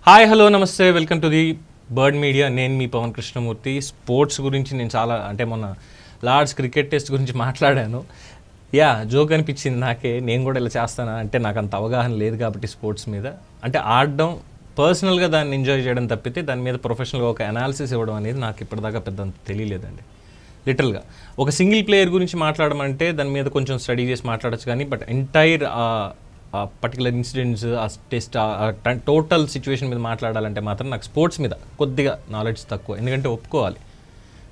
Hi hello నమస్తే welcome to the bird media. నేను మీ Pawan Krishnamurthy. Sports గురించి నేను చాలా మొన్న లార్డ్స్ క్రికెట్ టెస్ట్ గురించి మాట్లాడాను. జోక్ అనిపించింది నాకే, నేను కూడా ఇలా చేస్తానా అంటే నాకు అంత అవగాహన లేదు కాబట్టి స్పోర్ట్స్ మీద. అంటే ఆడడం, పర్సనల్గా దాన్ని ఎంజాయ్ చేయడం తప్పితే దాని మీద ప్రొఫెషనల్గా ఒక అనాలిసిస్ ఇవ్వడం అనేది నాకు ఇప్పటిదాకా పెద్ద తెలియలేదండి. లిటరల్గా ఒక సింగిల్ ప్లేయర్ గురించి మాట్లాడమంటే దాని మీద కొంచెం స్టడీ చేసి మాట్లాడచ్చు, కానీ బట్ ఎంటైర్ పర్టికులర్ ఇన్సిడెంట్స్, ఆ టెస్ట్, టోటల్ సిచ్యువేషన్ మీద మాట్లాడాలంటే మాత్రం నాకు స్పోర్ట్స్ మీద కొద్దిగా నాలెడ్జ్ తక్కువ. ఎందుకంటే ఒప్పుకోవాలి,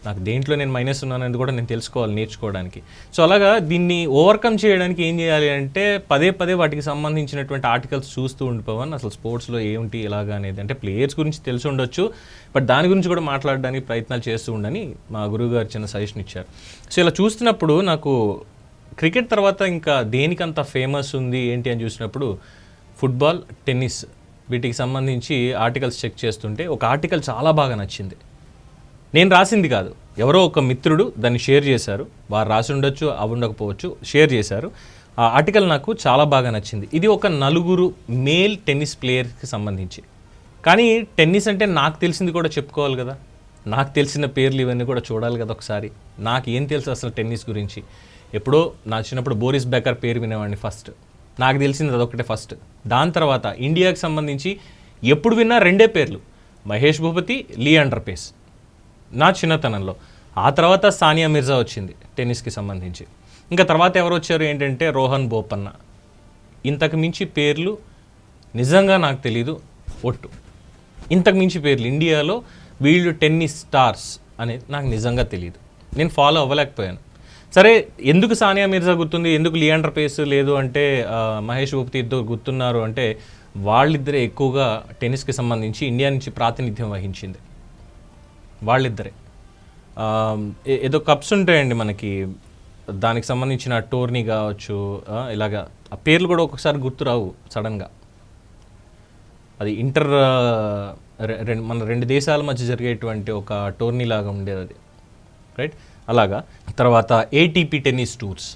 నాకు దేంట్లో నేను మైనస్ ఉన్నానని కూడా నేను తెలుసుకోవాలి నేర్చుకోవడానికి. సో అలాగా దీన్ని ఓవర్కమ్ చేయడానికి ఏం చేయాలి అంటే పదే వాటికి సంబంధించినటువంటి ఆర్టికల్స్ చూస్తూ ఉండిపోవాలి. అసలు స్పోర్ట్స్లో ఏమిటి ఇలాగా అనేది, అంటే ప్లేయర్స్ గురించి తెలిసి ఉండొచ్చు, బట్ దాని గురించి కూడా మాట్లాడడానికి ప్రయత్నాలు చేస్తూ ఉండని మా గురువుగారు చిన్న సజెషన్ ఇచ్చారు. సో ఇలా చూస్తున్నప్పుడు నాకు క్రికెట్ తర్వాత ఇంకా దేనికంత ఫేమస్ ఉంది ఏంటి అని చూసినప్పుడు ఫుట్బాల్, టెన్నిస్, వీటికి సంబంధించి ఆర్టికల్స్ చెక్ చేస్తుంటే ఒక ఆర్టికల్ చాలా బాగా నచ్చింది. నేను రాసింది కాదు, ఎవరో ఒక మిత్రుడు దాన్ని షేర్ చేశారు. వారు రాసి ఉండొచ్చు, ఉండకపోవచ్చు, షేర్ చేశారు. ఆ ఆర్టికల్ నాకు చాలా బాగా నచ్చింది. ఇది ఒక 4 మేల్ టెన్నిస్ ప్లేయర్కి సంబంధించి. కానీ టెన్నిస్ అంటే నాకు తెలిసింది కూడా చెప్పుకోవాలి కదా, నాకు తెలిసిన పేర్లు ఇవన్నీ కూడా చూడాలి కదా ఒకసారి. నాకు ఏం తెలుసు అసలు టెన్నిస్ గురించి? ఎప్పుడో నా చిన్నప్పుడు బోరిస్ బెకర్ పేరు వినేవాడిని ఫస్ట్, నాకు తెలిసింది అదొకటే ఫస్ట్. దాని తర్వాత ఇండియాకి సంబంధించి ఎప్పుడు విన్నా 2 పేర్లు, మహేష్ భూపతి, లియాండర్ పేస్ నా చిన్నతనంలో. ఆ తర్వాత సానియా మిర్జా వచ్చింది టెన్నిస్కి సంబంధించి. ఇంకా తర్వాత ఎవరు వచ్చారు ఏంటంటే రోహన్ బోపన్న. ఇంతకు మించి పేర్లు నిజంగా నాకు తెలీదు ఒట్టు. ఇంతకు మించి పేర్లు ఇండియాలో వీళ్ళు టెన్నిస్ స్టార్స్ అనేది నాకు నిజంగా తెలియదు, నేను ఫాలో అవ్వలేకపోయాను. సరే, ఎందుకు సానియా మిర్జా గుర్తుంది, ఎందుకు లియాండర్ పేస్ లేదు అంటే మహేష్ భూపతి ఇద్దరు గుర్తున్నారు అంటే వాళ్ళిద్దరే ఎక్కువగా టెన్నిస్కి సంబంధించి ఇండియా నుంచి ప్రాతినిధ్యం వహించింది. వాళ్ళిద్దరే ఏదో కప్స్ ఉంటాయండి మనకి, దానికి సంబంధించిన టోర్నీ కావచ్చు, ఇలాగా ఆ పేర్లు కూడా ఒక్కొక్కసారి గుర్తురావు సడన్గా. అది మన 2 దేశాల మధ్య జరిగేటువంటి ఒక టోర్నీ లాగా ఉండేది అది, రైట్? అలాగా తర్వాత ఏటీపీ టెన్నిస్ టూర్స్,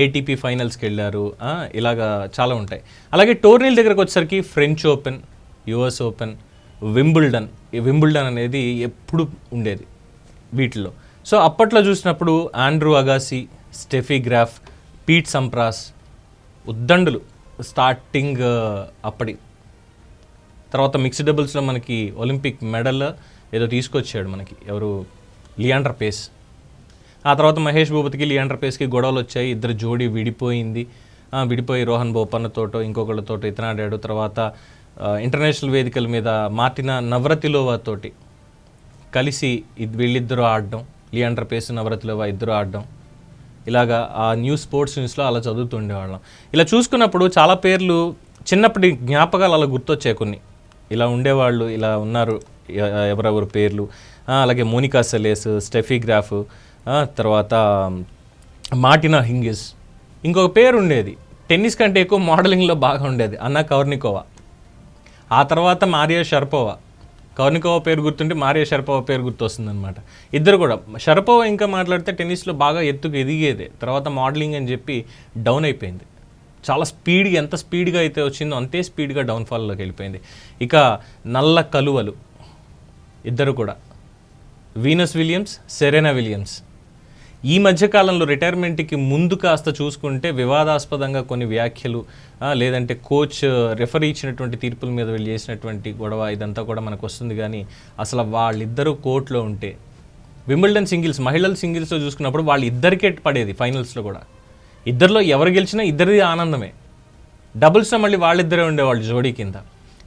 ఏటీపీ ఫైనల్స్కి వెళ్ళారు, ఇలాగా చాలా ఉంటాయి. అలాగే టోర్నీల దగ్గరకు వచ్చేసరికి French Open, US Open, Wimbledon. ఈ వింబుల్డన్ అనేది ఎప్పుడు ఉండేది వీటిలో. సో అప్పట్లో చూసినప్పుడు Andre Agassi, Steffi Graf, Pete Sampras ఉద్దండులు స్టార్టింగ్ అప్పటి. తర్వాత మిక్స్డ్ డబుల్స్లో మనకి ఒలింపిక్ మెడల్ ఏదో తీసుకొచ్చాడు మనకి, ఎవరు, లియాండర్ పేస్. ఆ తర్వాత మహేష్ భూపతికి లియాండర్ పేస్కి గొడవలు వచ్చాయి, ఇద్దరు జోడీ విడిపోయి రోహన్ బోపన్నతోటో ఇంకొకళ్ళతోటో ఇతనాడాడు. తర్వాత ఇంటర్నేషనల్ వేదికల మీద మార్టినా నవ్రతిలోవా తోటి కలిసి వీళ్ళిద్దరూ ఆడడం, లియాండర్ పేస్, నవ్రతిలోవా ఇద్దరు ఆడడం. ఇలాగా ఆ స్పోర్ట్స్ న్యూస్లో అలా చదువుతుండేవాళ్ళం. ఇలా చూసుకున్నప్పుడు చాలా పేర్లు చిన్నప్పటి జ్ఞాపకాలు అలా గుర్తొచ్చాయి. కొన్ని ఇలా ఉండేవాళ్ళు, ఇలా ఉన్నారు ఎవరెవరు పేర్లు. అలాగే మోనికా సెలేస్, స్టెఫీ గ్రాఫ్, తర్వాత మార్టినా హింగిస్. ఇంకొక పేరు ఉండేది టెన్నిస్ కంటే ఎక్కువ మోడలింగ్లో బాగా ఉండేది, అన్నా కౌర్నికోవా. ఆ తర్వాత మారియా షరపోవా. కౌర్నికోవా పేరు గుర్తుంటే మారియా షరపోవా పేరు గుర్తొస్తుంది అనమాట. ఇద్దరు కూడా. షరపోవా ఇంకా మాట్లాడితే టెన్నిస్లో బాగా ఎత్తుకు ఎదిగేదే, తర్వాత మోడలింగ్ అని చెప్పి డౌన్ అయిపోయింది. చాలా స్పీడ్గా, ఎంత స్పీడ్గా అయితే వచ్చిందో అంతే స్పీడ్గా డౌన్ఫాల్లోకి వెళ్ళిపోయింది. ఇక నల్ల కలువలు ఇద్దరు కూడా, వీనస్ విలియమ్స్, సెరెనా విలియమ్స్. ఈ మధ్యకాలంలో రిటైర్మెంట్కి ముందు కాస్త చూసుకుంటే వివాదాస్పదంగా కొన్ని వ్యాఖ్యలు, లేదంటే కోచ్ రెఫరీ ఇచ్చినటువంటి తీర్పుల మీద వెళ్ళి చేసినటువంటి గొడవ, ఇదంతా కూడా మనకు వస్తుంది. కానీ అసలు వాళ్ళిద్దరూ కోర్టులో ఉంటే, వింబుల్డన్ సింగిల్స్, మహిళల సింగిల్స్లో చూసుకున్నప్పుడు వాళ్ళు ఇద్దరికే పడేది ఫైనల్స్లో కూడా. ఇద్దరిలో ఎవరు గెలిచినా ఇద్దరిది ఆనందమే. డబుల్స్లో మళ్ళీ వాళ్ళిద్దరే ఉండేవాళ్ళు జోడీ కింద.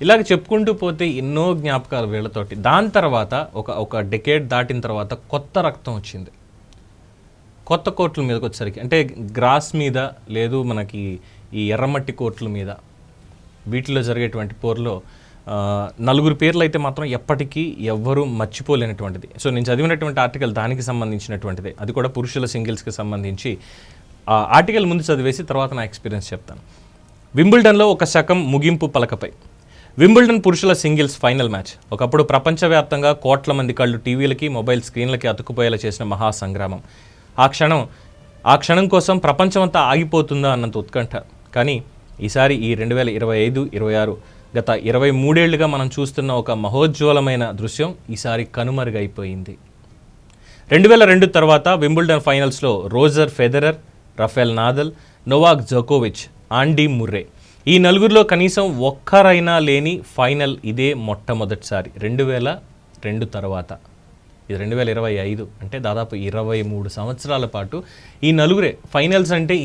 ఇలాగ చెప్పుకుంటూ పోతే ఎన్నో జ్ఞాపకాలు వీళ్ళతోటి. దాని తర్వాత ఒక డెకేడ్ దాటిన తర్వాత కొత్త రక్తం వచ్చింది. కొత్త కోర్టుల మీదకి వచ్చేసరికి, అంటే గ్రాస్ మీద లేదు, మనకి ఈ ఎర్రమట్టి కోర్టుల మీద, వీటిలో జరిగేటువంటి పోర్లో 4 పేర్లు అయితే మాత్రం ఎప్పటికీ ఎవ్వరూ మర్చిపోలేనటువంటిది. సో నేను చదివినటువంటి ఆర్టికల్ దానికి సంబంధించినటువంటిదే, అది కూడా పురుషుల సింగిల్స్కి సంబంధించి. ఆ ఆర్టికల్ ముందు చదివేసి తర్వాత నా ఎక్స్పీరియన్స్ చెప్తాను. వింబుల్డన్లో ఒక శకం ముగింపు పలకపై. వింబుల్డన్ పురుషుల సింగిల్స్ ఫైనల్ మ్యాచ్ ఒకప్పుడు ప్రపంచవ్యాప్తంగా కోట్ల మంది కళ్ళు టీవీలకి, మొబైల్ స్క్రీన్లకి అతుక్కుపోయేలా చేసిన మహాసంగ్రామం. ఆ క్షణం కోసం ప్రపంచమంతా ఆగిపోతుందా అన్నంత ఉత్కంఠ. కానీ ఈసారి ఈ 2025-26 గత 23 మనం చూస్తున్న ఒక మహోజ్వలమైన దృశ్యం ఈసారి కనుమరుగైపోయింది. 2002 తర్వాత వింబుల్డన్ ఫైనల్స్లో Roger Federer, Rafael Nadal, Novak జోకోవిచ్, ఆండీ ముర్రే ఈ నలుగురిలో కనీసం ఒక్కరైనా లేని ఫైనల్ ఇదే మొట్టమొదటిసారి 2002 తర్వాత. ఇది 2025 అంటే దాదాపు 23 సంవత్సరాల పాటు ఈ నలుగురే ఫైనల్స్ అంటే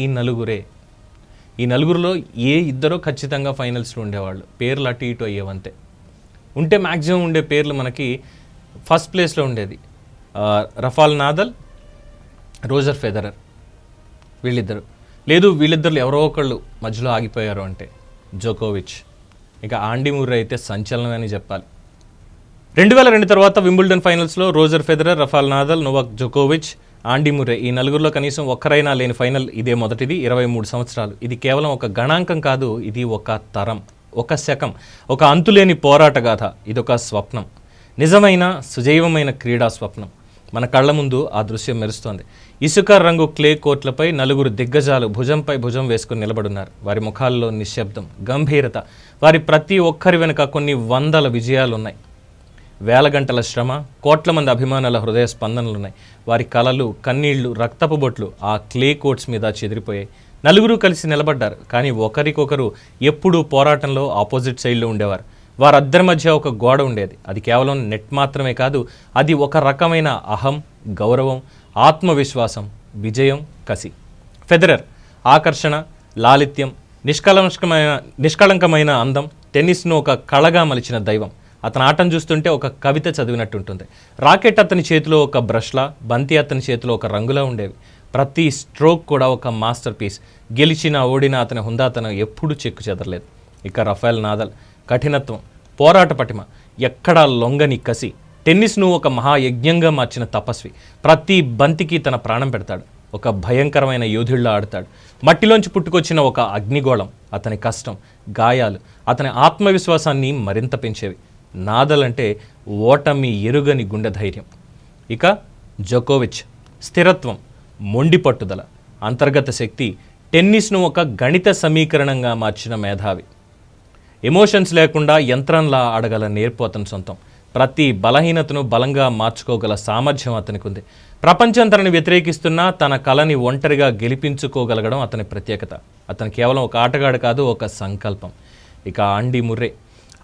ఈ నలుగురిలో ఏ ఇద్దరో ఖచ్చితంగా ఫైనల్స్లో ఉండేవాళ్ళు. పేర్లు అటు ఇటు అయ్యేవంతే. ఉంటే మ్యాక్సిమం ఉండే పేర్లు మనకి ఫస్ట్ ప్లేస్లో ఉండేది రఫాల్ నాదల్, రోజర్ ఫెదరర్, వీళ్ళిద్దరు. లేదు వీళ్ళిద్దరు ఎవరో ఒకళ్ళు మధ్యలో ఆగిపోయారు అంటే జోకోవిచ్, ఇక ఆండీ ముర్రే అయితే సంచలనమని చెప్పాలి. 2002 తర్వాత వింబుల్డన్ ఫైనల్స్లో Roger Federer, Rafael Nadal, Novak జోకోవిచ్, ఆండీ ముర్రే ఈ నలుగురిలో కనీసం ఒక్కరైనా లేని ఫైనల్ ఇదే మొదటిది. 23 సంవత్సరాలు. ఇది కేవలం ఒక గణాంకం కాదు, ఇది ఒక తరం, ఒక శకం, ఒక అంతులేని పోరాట గాథ. ఇదొక స్వప్నం, నిజమైన సుజైవమైన క్రీడా స్వప్నం. మన కళ్ళ ముందు ఆ దృశ్యం మెరుస్తోంది. ఇసుక రంగు క్లే కోర్ట్లపై నలుగురు దిగ్గజాలు భుజంపై భుజం వేసుకుని నిలబడున్నారు. వారి ముఖాల్లో నిశ్శబ్దం, గంభీరత. వారి ప్రతి ఒక్కరి వెనుక కొన్ని వందల విజయాలున్నాయి. వేల గంటల శ్రమ, కోట్ల మంది అభిమానుల హృదయ స్పందనలున్నాయి. వారి కలలు, కన్నీళ్లు, రక్తపు బొట్లు ఆ క్లే కోర్ట్స్ మీద చెదిరిపోయాయి. నలుగురు కలిసి నిలబడ్డారు, కానీ ఒకరికొకరు ఎప్పుడూ పోరాటంలో ఆపోజిట్ సైడ్లో ఉండేవారు. వారిద్దరి మధ్య ఒక గోడ ఉండేది. అది కేవలం నెట్ మాత్రమే కాదు, అది ఒక రకమైన అహం, గౌరవం, ఆత్మవిశ్వాసం, విజయం, కసి. ఫెదరర్ ఆకర్షణ, లాలిత్యం, నిష్కళంకమైన అందం, టెన్నిస్ను ఒక కళగా మలిచిన దైవం. అతని ఆటను చూస్తుంటే ఒక కవిత చదివినట్టు ఉంటుంది. రాకెట్ అతని చేతిలో ఒక బ్రష్లా, బంతి అతని చేతిలో ఒక రంగులా ఉండేవి. ప్రతి స్ట్రోక్ కూడా ఒక మాస్టర్ పీస్. గెలిచినా ఓడినా అతని హుందాతనం ఎప్పుడూ చెక్కు చెదరలేదు. ఇక రఫెల్ నాదల్ కఠినత్వం, పోరాట పటిమ, ఎక్కడా లొంగని కసి. టెన్నిస్ను ఒక మహాయజ్ఞంగా మార్చిన తపస్వి. ప్రతి బంతికి తన ప్రాణం పెడతాడు. ఒక భయంకరమైన యోధుళ్ళ ఆడతాడు. మట్టిలోంచి పుట్టుకొచ్చిన ఒక అగ్నిగోళం. అతని కష్టం, గాయాలు అతని ఆత్మవిశ్వాసాన్ని మరింత పెంచేవి. నాదల్ అంటే ఓటమి ఎరుగని గుండె ధైర్యం. ఇక జోకోవిచ్ స్థిరత్వం, మొండి పట్టుదల, అంతర్గత శక్తి. టెన్నిస్ను ఒక గణిత సమీకరణంగా మార్చిన మేధావి. ఎమోషన్స్ లేకుండా యంత్రంలా ఆడగల నేర్పు అతని సొంతం. ప్రతి బలహీనతను బలంగా మార్చుకోగల సామర్థ్యం అతనికి ఉంది. ప్రపంచం తనని వ్యతిరేకిస్తున్నా తన కళని ఒంటరిగా గెలిపించుకోగలగడం అతని ప్రత్యేకత. అతను కేవలం ఒక ఆటగాడు కాదు, ఒక సంకల్పం. ఇక ఆండీ ముర్రే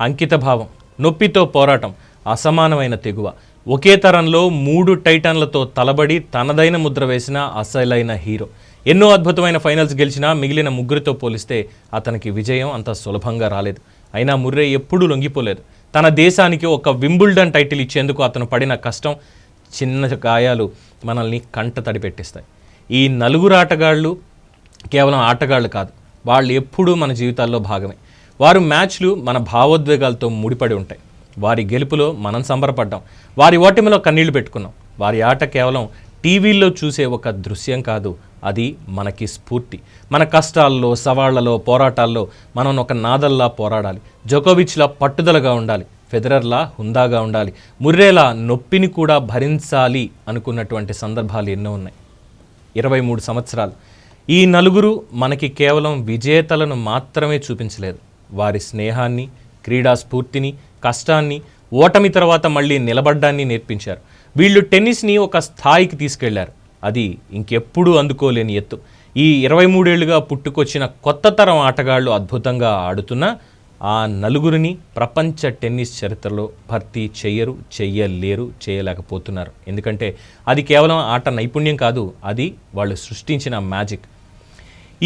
అంకిత భావం, నొప్పితో పోరాటం, అసమానమైన తెగువ. ఒకే తరంలో 3 టైటాన్లతో తలబడి తనదైన ముద్ర వేసిన అసలైన హీరో. ఎన్నో అద్భుతమైన ఫైనల్స్ గెలిచినా మిగిలిన ముగ్గురితో పోలిస్తే అతనికి విజయం అంత సులభంగా రాలేదు. అయినా ముర్రే ఎప్పుడూ లొంగిపోలేదు. తన దేశానికి ఒక వింబుల్డన్ టైటిల్ ఇచ్చేందుకు అతను పడిన కష్టం, చిన్న గాయాలు మనల్ని కంట తడి పెట్టిస్తాయి. ఈ నలుగురు ఆటగాళ్ళు కేవలం ఆటగాళ్ళు కాదు, వాళ్ళు ఎప్పుడూ మన జీవితాల్లో భాగమే. వారు మ్యాచ్లు మన భావోద్వేగాలతో ముడిపడి ఉంటాయి. వారి గెలుపులో మనం సంబరపడ్డాం, వారి ఓటమిలో కన్నీళ్లు పెట్టుకున్నాం. వారి ఆట కేవలం టీవీల్లో చూసే ఒక దృశ్యం కాదు, అది మనకి స్ఫూర్తి. మన కష్టాల్లో, సవాళ్లలో, పోరాటాల్లో మనం ఒక నాదల్లా పోరాడాలి. జోకోవిచ్లా పట్టుదలగా ఉండాలి, ఫెదరర్లా హుందాగా ఉండాలి, ముర్రేలా నొప్పిని కూడా భరించాలి అనుకున్నటువంటి సందర్భాలు ఎన్నో ఉన్నాయి. 23 సంవత్సరాలు. ఈ నలుగురు మనకి కేవలం విజేతలను మాత్రమే చూపించలేదు. వారి స్నేహాన్ని, క్రీడా స్ఫూర్తిని, కష్టాన్ని, ఓటమి తర్వాత మళ్ళీ నిలబడ్డాన్ని నేర్పించారు. వీళ్ళు టెన్నిస్ని ఒక స్థాయికి తీసుకెళ్లారు. అది ఇంకెప్పుడూ అందుకోలేని ఎత్తు. ఈ 23 ఏళ్లుగా పుట్టుకొచ్చిన కొత్త తరం ఆటగాళ్లు అద్భుతంగా ఆడుతున్నా ఆ నలుగురిని ప్రపంచ టెన్నిస్ చరిత్రలో భర్తీ చెయ్యలేరు, చేయలేకపోతున్నారు. ఎందుకంటే అది కేవలం ఆట నైపుణ్యం కాదు, అది వాళ్ళు సృష్టించిన మ్యాజిక్.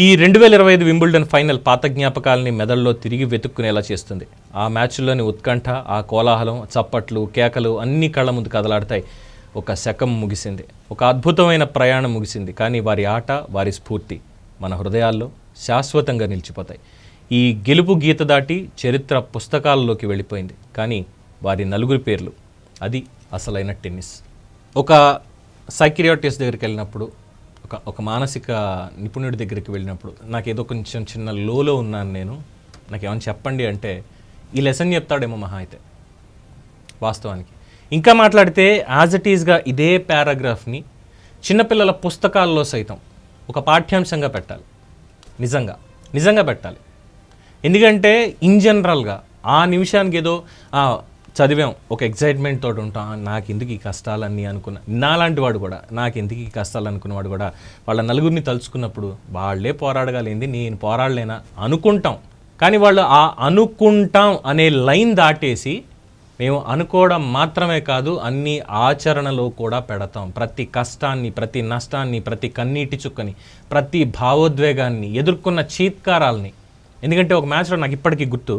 ఈ 2025 వింబుల్డన్ ఫైనల్ పాత జ్ఞాపకాలని మెదడులో తిరిగి వెతుక్కునేలా చేస్తుంది. ఆ మ్యాచ్లోని ఉత్కంఠ, ఆ కోలాహలం, చప్పట్లు, కేకలు అన్ని కళ్ళ ముందు కదలాడతాయి. ఒక శకం ముగిసింది, ఒక అద్భుతమైన ప్రయాణం ముగిసింది. కానీ వారి ఆట, వారి స్ఫూర్తి మన హృదయాల్లో శాశ్వతంగా నిలిచిపోతాయి. ఈ గెలుపు గీత దాటి చరిత్ర పుస్తకాలలోకి వెళ్ళిపోయింది. కానీ వారి నలుగురి పేర్లు, అది అసలైన టెన్నిస్. ఒక సైకియాట్రిస్ట్ దగ్గరికి వెళ్ళినప్పుడు, ఒక మానసిక నిపుణుడి దగ్గరికి వెళ్ళినప్పుడు నాకు ఏదో కొంచెం చిన్న లోలో ఉన్నాను నేను, నాకేమైనా చెప్పండి అంటే ఈ లెసన్ చెప్తాడేమో మహా అయితే. వాస్తవానికి ఇంకా మాట్లాడితే యాజ్ ఇట్ ఈజ్గా ఇదే పారాగ్రాఫ్ని చిన్నపిల్లల పుస్తకాల్లో సైతం ఒక పాఠ్యాంశంగా పెట్టాలి. నిజంగా పెట్టాలి. ఎందుకంటే ఇన్ జనరల్గా ఆ నిమిషానికి ఏదో చదివాం ఒక ఎగ్జైట్మెంట్ తోటి ఉంటాం, నాకు ఎందుకు ఈ కష్టాలన్నీ అనుకున్న నాలాంటి వాడు కూడా, నాకు ఎందుకు ఈ కష్టాలు అనుకున్నవాడు కూడా వాళ్ళ నలుగురిని తలుచుకున్నప్పుడు వాళ్ళే పోరాడగలిగింది నేను పోరాడలేనా అనుకుంటాం. కానీ వాళ్ళు ఆ అనుకుంటాం అనే లైన్ దాటేసి మేము అనుకోవడం మాత్రమే కాదు అన్ని ఆచరణలో కూడా పెడతాం. ప్రతి కష్టాన్ని, ప్రతి నష్టాన్ని, ప్రతి కన్నీటి చుక్కని, ప్రతి భావోద్వేగాన్ని, ఎదుర్కొన్న చీత్కారాలని. ఎందుకంటే ఒక మ్యాచ్లో నాకు ఇప్పటికీ గుర్తు,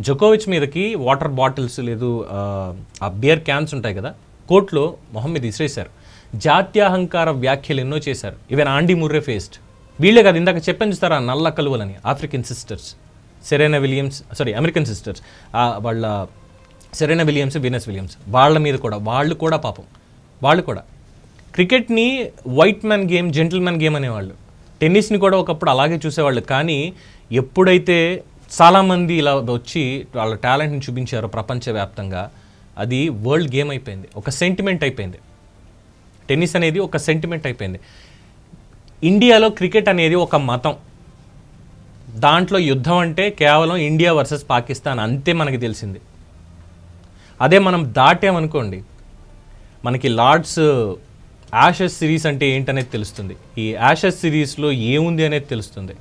జోకోవిచ్ మీదకి వాటర్ బాటిల్స్ లేదు ఆ బియర్ క్యాన్స్ ఉంటాయి కదా, కోర్టులో మొహం మీద ఇసిరేశారు. జాత్యాహంకార వ్యాఖ్యలు ఎన్నో చేశారు. ఈవెన్ ఆండీ ముర్రే ఫేస్డ్. వీళ్ళే కాదు, ఇందాక చెప్పని చూస్తారా నల్ల కలువలని, African sisters, Serena Williams, American sisters, వాళ్ళ సెరెనా విలియమ్స్, వీనస్ విలియమ్స్, వాళ్ళ మీద కూడా వాళ్ళు కూడా పాపం వాళ్ళు కూడా క్రికెట్ని white man game, gentlemen game అనేవాళ్ళు. టెన్నిస్ని కూడా ఒకప్పుడు అలాగే చూసేవాళ్ళు. కానీ ఎప్పుడైతే చాలామంది ఇలా వచ్చి వాళ్ళ టాలెంట్ని చూపించారో ప్రపంచవ్యాప్తంగా, అది వరల్డ్ గేమ్ అయిపోయింది, ఒక సెంటిమెంట్ అయిపోయింది. టెన్నిస్ అనేది ఒక సెంటిమెంట్ అయిపోయింది. ఇండియాలో క్రికెట్ అనేది ఒక మతం. దాంట్లో యుద్ధం అంటే కేవలం ఇండియా వర్సెస్ పాకిస్తాన్ అంతే మనకి తెలిసింది. అదే మనం దాటామనుకోండి, మనకి లార్డ్స్ యాషెస్ సిరీస్ అంటే ఏంటనేది తెలుస్తుంది. ఈ యాషెస్ సిరీస్లో ఏముంది అనేది తెలుస్తుంది.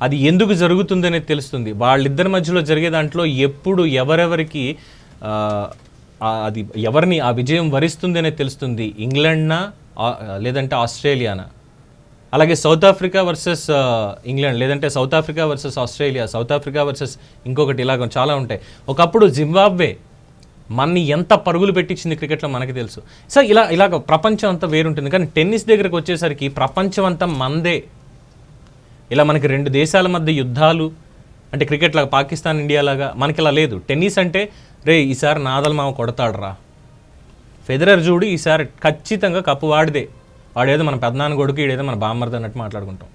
అది ఎందుకు జరుగుతుంది అనేది తెలుస్తుంది. వాళ్ళిద్దరి మధ్యలో జరిగే దాంట్లో ఎప్పుడు ఎవరెవరికి అది ఎవరిని ఆ విజయం వరిస్తుంది అనేది తెలుస్తుంది. ఇంగ్లాండ్నా లేదంటే ఆస్ట్రేలియానా, అలాగే సౌత్ ఆఫ్రికా వర్సెస్ ఇంగ్లాండ్, లేదంటే south Africa versus Australia, south Africa versus ఇంకొకటి, ఇలాగ చాలా ఉంటాయి. ఒకప్పుడు జింబాబ్వే మనని ఎంత పరుగులు పెట్టించింది క్రికెట్లో మనకి తెలుసు. సో ఇలాగ ప్రపంచం అంతా వేరుంటుంది. కానీ టెన్నిస్ దగ్గరకు వచ్చేసరికి ప్రపంచం అంతా మందే. ఇలా మనకి రెండు దేశాల మధ్య యుద్ధాలు అంటే క్రికెట్ లాగా, పాకిస్తాన్ ఇండియా లాగా మనకి ఇలా లేదు. టెన్నిస్ అంటే రే ఈసారి నాదల్ మామ కొడతాడురా, ఫెదరర్ చూడు ఈసారి ఖచ్చితంగా కప్పు వాడిదే, వాడేదో మన పెద్దనాన్న కొడుకు, ఈడేదో మన బామ్మర్ది అన్నట్టు మాట్లాడుకుంటాం.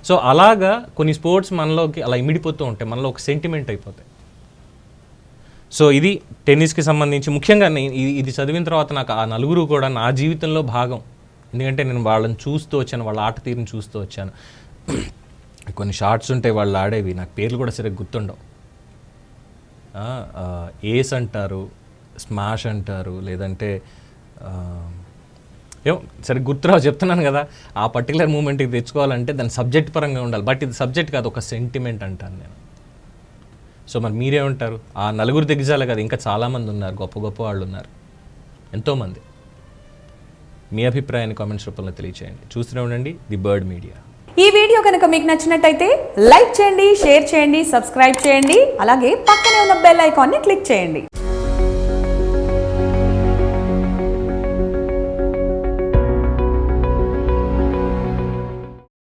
సో అలాగా కొన్ని స్పోర్ట్స్ మనలోకి అలా ఇమిడిపోతూ ఉంటాయి, మనలో ఒక సెంటిమెంట్ అయిపోతాయి. సో ఇది టెన్నిస్కి సంబంధించి ముఖ్యంగా ఇది చదివిన తర్వాత నాకు ఆ నలుగురు కూడా నా జీవితంలో భాగం. ఎందుకంటే నేను వాళ్ళని చూస్తూ వచ్చాను, వాళ్ళ ఆట తీరుని చూస్తూ వచ్చాను. కొన్ని షార్ట్స్ ఉంటాయి వాళ్ళు ఆడేవి, నాకు పేర్లు కూడా సరిగ్గా గుర్తుండవు. ఏస్ అంటారు, స్మాష్ అంటారు, లేదంటే ఏమో సరిగ్గా గుర్తురావు, చెప్తున్నాను కదా. ఆ పర్టికులర్ మూమెంట్కి తెచ్చుకోవాలంటే దాని సబ్జెక్ట్ పరంగా ఉండాలి. బట్ ఇది సబ్జెక్ట్ కాదు, ఒక సెంటిమెంట్ అంటాను నేను. సో మరి మీరేమంటారు? ఆ నలుగురు దిగ్గజాలే కదా, ఇంకా చాలామంది ఉన్నారు, గొప్ప గొప్ప వాళ్ళు ఉన్నారు, ఎంతోమంది. మీ అభిప్రాయాన్ని కామెంట్స్ రూపంలో తెలియచేయండి. చూస్తూనే ఉండండి ది బర్డ్ మీడియా. ఈ వీడియో కనుక మీకు నచ్చినట్టయితే లైక్ చేయండి, షేర్ చేయండి, సబ్స్క్రైబ్ చేయండి. అలాగే పక్కనే ఉన్న బెల్ ఐకాన్ని క్లిక్ చేయండి.